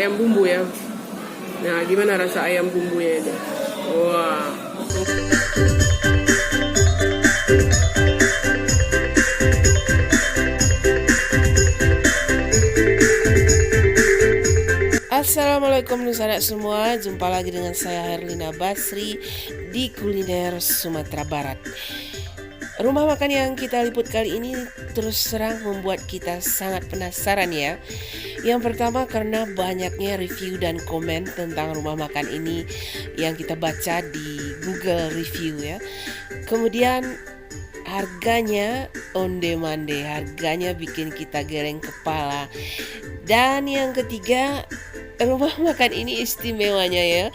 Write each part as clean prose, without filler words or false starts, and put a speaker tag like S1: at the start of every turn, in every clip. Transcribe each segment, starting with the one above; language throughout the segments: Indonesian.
S1: ayam bumbu ya. Nah, gimana rasa ayam bumbunya ini? Wah. Assalamualaikum saudara semua, jumpa lagi dengan saya Herlina Basri di Kuliner Sumatera Barat. Rumah makan yang kita liput kali ini terus terang membuat kita sangat penasaran ya. Yang pertama karena banyaknya review dan komen tentang rumah makan ini yang kita baca di Google Review ya. Kemudian harganya onde-mande, harganya bikin kita geleng kepala. Dan yang ketiga, rumah makan ini istimewanya ya,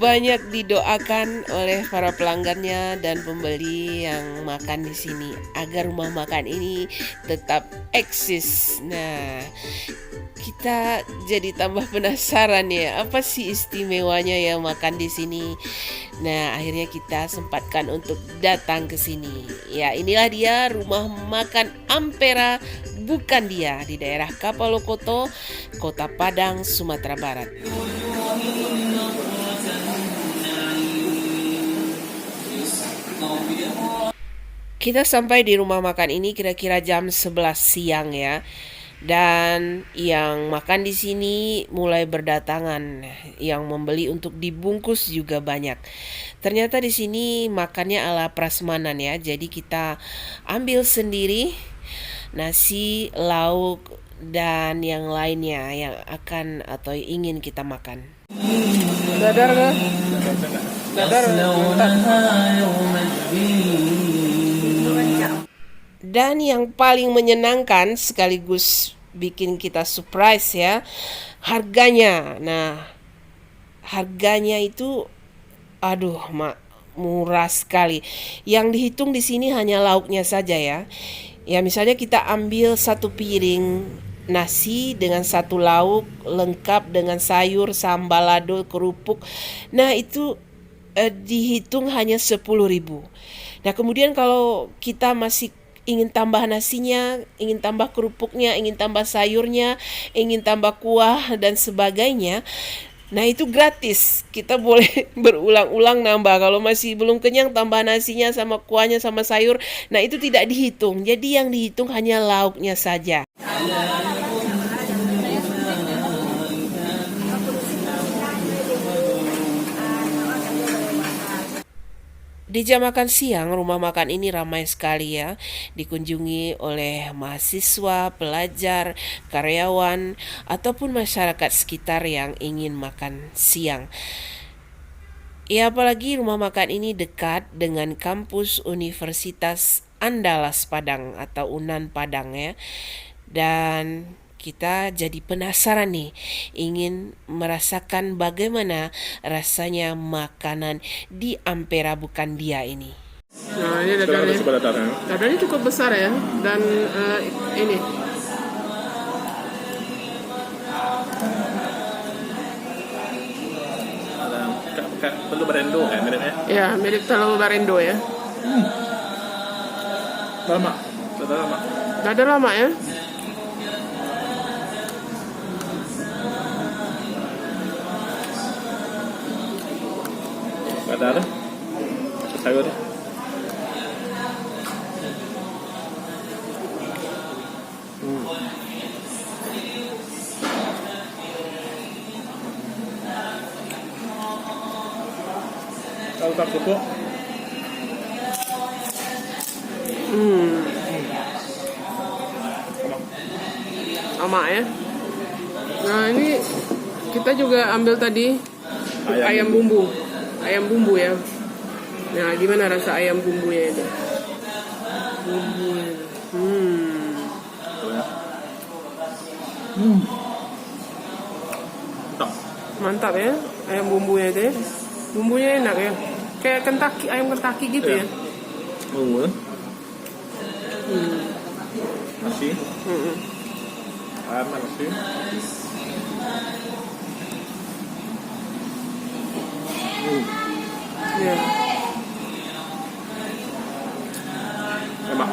S1: banyak didoakan oleh para pelanggannya dan pembeli yang makan di sini agar rumah makan ini tetap eksis. Nah, kita jadi tambah penasaran ya, apa sih istimewanya ya makan di sini. Nah, akhirnya kita sempatkan untuk datang ke sini. Ya, inilah dia rumah makan Ampera Bukan Dia di daerah Kapalokoto, Kota Padang, Sumatera Barat. Kita sampai di rumah makan ini kira-kira jam 11 siang ya. Dan yang makan di sini mulai berdatangan, yang membeli untuk dibungkus juga banyak. Ternyata di sini makannya ala prasmanan ya. Jadi kita ambil sendiri nasi, lauk, dan yang lainnya yang akan atau ingin kita makan. Dadar kah? Dadar. Dan yang paling menyenangkan sekaligus bikin kita surprise ya, harganya. Nah, harganya itu murah sekali. Yang dihitung di sini hanya lauknya saja ya. Ya misalnya kita ambil satu piring nasi dengan satu lauk lengkap dengan sayur, sambal lado, kerupuk. Nah, itu dihitung hanya 10.000. Nah, kemudian kalau kita masih ingin tambah nasinya, ingin tambah kerupuknya, ingin tambah sayurnya, ingin tambah kuah dan sebagainya, nah itu gratis. Kita boleh berulang-ulang nambah. Kalau masih belum kenyang, tambah nasinya sama kuahnya sama sayur. Nah itu tidak dihitung. Jadi yang dihitung hanya lauknya saja. Di jam makan siang, rumah makan ini ramai sekali ya, dikunjungi oleh mahasiswa, pelajar, karyawan, ataupun masyarakat sekitar yang ingin makan siang. Ya, apalagi rumah makan ini dekat dengan kampus Universitas Andalas Padang atau UNAN Padang ya. Dan kita jadi penasaran nih, ingin merasakan bagaimana rasanya makanan di Ampera Bukan Dia ini. Nah, ini dadarnya. Dadarnya cukup besar ya, dan ini.
S2: Ada telur barendo kan miripnya?
S1: Ya, mirip telur barendo ya.
S2: Dadar lama.
S1: Dadar lama ya.
S2: Ada sayur. Kalau tak cukup.
S1: Sama ya. Nah ini kita juga ambil tadi ayam bumbu. Ayam bumbu ya. Nah, gimana rasa ayam bumbunya itu? Mantap ya, ayam bumbunya itu ya. Bumbunya enak ya. Kayak Kentucky, ayam Kentucky gitu ya.
S2: Bumbu. Nasi. Ayam nasi.
S1: Ya.
S2: Enak.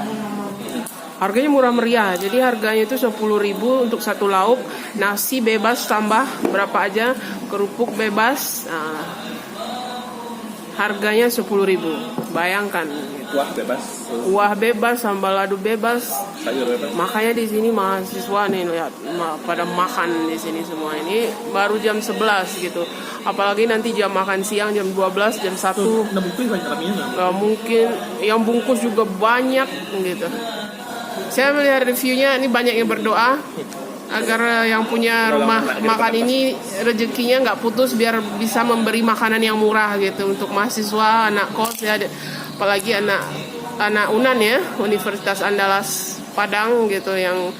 S1: Harganya murah meriah. Jadi harganya itu 10.000 untuk satu lauk, nasi bebas tambah berapa aja, kerupuk bebas. Nah, harganya 10.000. Bayangkan.
S2: Kuah bebas,
S1: Kuah bebas, sambal ladu bebas.
S2: sayur bebas.
S1: Makanya di sini mahasiswa nih lihat pada makan di sini semua. Ini baru jam 11 gitu. Apalagi nanti jam makan siang jam 12, jam 1.
S2: Nah, bungkus banyak raminya.
S1: Nggak mungkin, yang bungkus juga banyak gitu. Saya melihat reviewnya ini banyak yang berdoa agar yang punya rumah makan ini rezekinya nggak putus, biar bisa memberi makanan yang murah gitu untuk mahasiswa, anak kos ya, apalagi anak Unan ya, Universitas Andalas Padang gitu, yang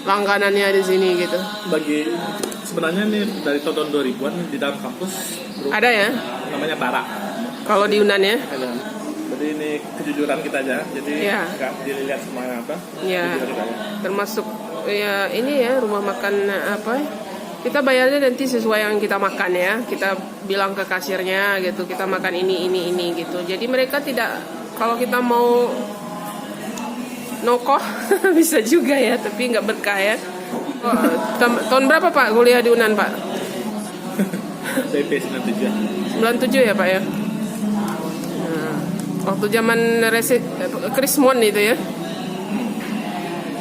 S1: langganannya di sini gitu.
S2: Bagi sebenarnya nih dari tahun 2000-an di dalam kampus
S1: Ada ya
S2: namanya Bara.
S1: kalau di Unan ya.
S2: Jadi ini kejujuran kita aja. Jadi
S1: Ya.
S2: nggak dilihat semuanya apa.
S1: Ya,
S2: Kejujuran kita aja.
S1: termasuk ya ini ya rumah makan apa? Kita bayarnya nanti sesuai yang kita makan ya. Kita bilang ke kasirnya gitu, kita makan ini gitu. Jadi mereka tidak, kalau kita mau nokoh bisa juga ya, tapi nggak berkah ya. Oh, tahun berapa Pak kuliah di Unan Pak?
S2: DP 97.
S1: 97 ya Pak ya. Nah, waktu zaman Krismon itu ya,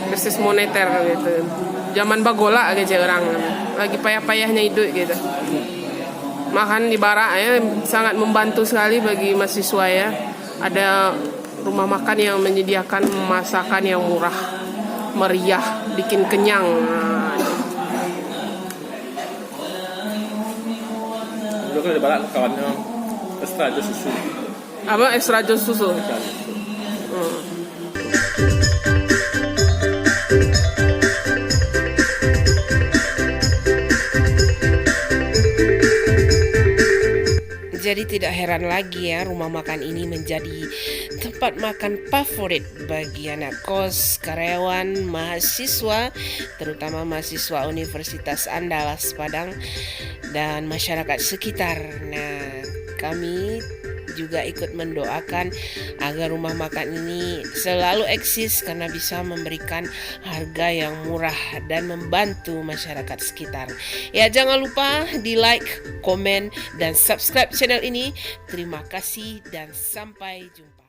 S1: krisis moneter gitu, zaman bagola aja orang lagi payah-payahnya hidup gitu. Makan di Bara ya sangat membantu sekali bagi mahasiswa ya. Ada rumah makan yang menyediakan masakan yang murah, meriah, bikin kenyang.
S2: Dulu kan di Barat kawannya extra aja susu.
S1: Apa extra jus susu? Jadi tidak heran lagi ya rumah makan ini menjadi tempat makan favorit bagi anak kos, karyawan, mahasiswa, terutama mahasiswa Universitas Andalas Padang dan masyarakat sekitar. Nah, kami juga ikut mendoakan agar rumah makan ini selalu eksis karena bisa memberikan harga yang murah dan membantu masyarakat sekitar. Ya, jangan lupa di like, komen, dan subscribe channel ini. Terima kasih dan sampai jumpa.